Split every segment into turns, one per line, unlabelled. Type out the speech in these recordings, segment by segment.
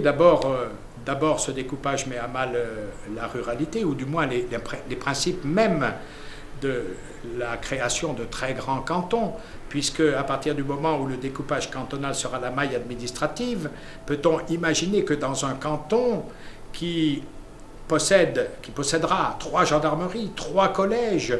D'abord, ce découpage met à mal la ruralité, ou du moins les principes même de la création de très grands cantons, puisque à partir du moment où le découpage cantonal sera la maille administrative, peut-on imaginer que dans un canton qui possédera 3 gendarmeries, 3 collèges,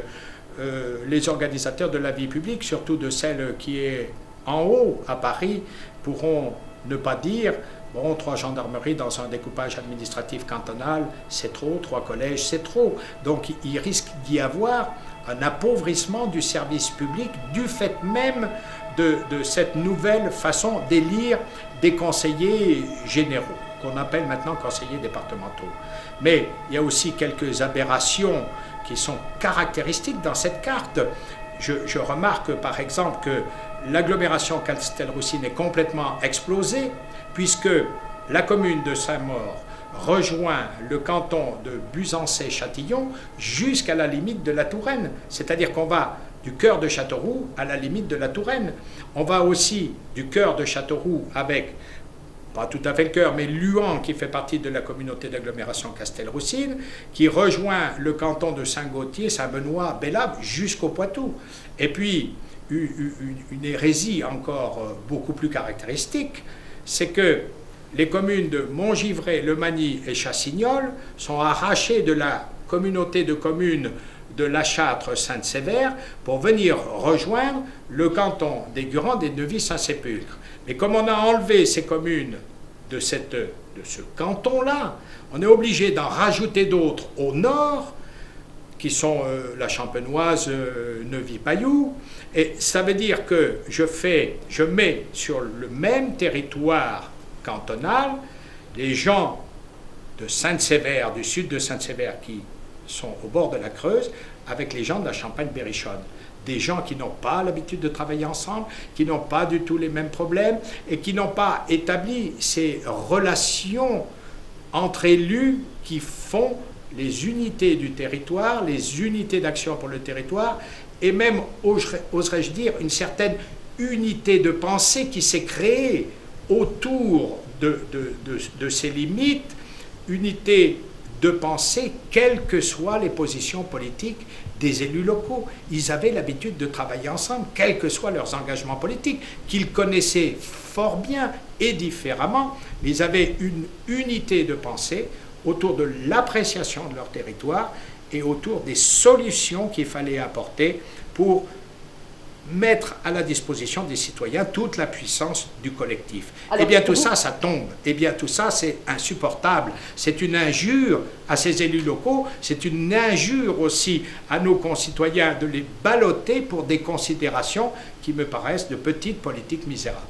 les organisateurs de la vie publique, surtout de celle qui est en haut à Paris, pourront ne pas dire bon, 3 gendarmeries dans un découpage administratif cantonal, c'est trop, 3 collèges, c'est trop. Donc il risque d'y avoir un appauvrissement du service public du fait même de cette nouvelle façon d'élire des conseillers généraux, qu'on appelle maintenant conseillers départementaux. Mais il y a aussi quelques aberrations qui sont caractéristiques dans cette carte. Je remarque par exemple que l'agglomération Castelroussine est complètement explosée, puisque la commune de Saint-Maur rejoint le canton de Buzancais-Châtillon jusqu'à la limite de la Touraine. C'est-à-dire qu'on va du cœur de Châteauroux à la limite de la Touraine. On va aussi du cœur de Châteauroux avec, pas tout à fait le cœur, mais Luan, qui fait partie de la communauté d'agglomération Castelroussine, qui rejoint le canton de Saint-Gauthier, Saint-Benoît, Bélave, jusqu'au Poitou. Et puis, une hérésie encore beaucoup plus caractéristique, c'est que les communes de Montgivray, Le Magny et Chassignol sont arrachées de la communauté de communes de La Châtre-Sainte-Sévère pour venir rejoindre le canton des Gurans et de Neuvy-Saint-Sépulcre. Mais comme on a enlevé ces communes de ce canton-là, on est obligé d'en rajouter d'autres au nord, qui sont la Champenoise, Neuvy-Pailloux. Et ça veut dire que je mets sur le même territoire cantonal les gens de Sainte-Sévère, du sud de Sainte-Sévère, qui sont au bord de la Creuse, avec les gens de la Champagne-Berrichonne. Des gens qui n'ont pas l'habitude de travailler ensemble, qui n'ont pas du tout les mêmes problèmes et qui n'ont pas établi ces relations entre élus qui font les unités du territoire, les unités d'action pour le territoire, et même, oserais-je dire, une certaine unité de pensée qui s'est créée autour de ces limites, unité de pensée, quelles que soient les positions politiques des élus locaux. Ils avaient l'habitude de travailler ensemble, quels que soient leurs engagements politiques, qu'ils connaissaient fort bien et différemment, mais ils avaient une unité de pensée autour de l'appréciation de leur territoire et autour des solutions qu'il fallait apporter pour mettre à la disposition des citoyens toute la puissance du collectif. Alors, eh bien tout ça, ça tombe. Eh bien tout ça, c'est insupportable. C'est une injure à ces élus locaux, c'est une injure aussi à nos concitoyens de les balloter pour des considérations qui me paraissent de petites politiques misérables.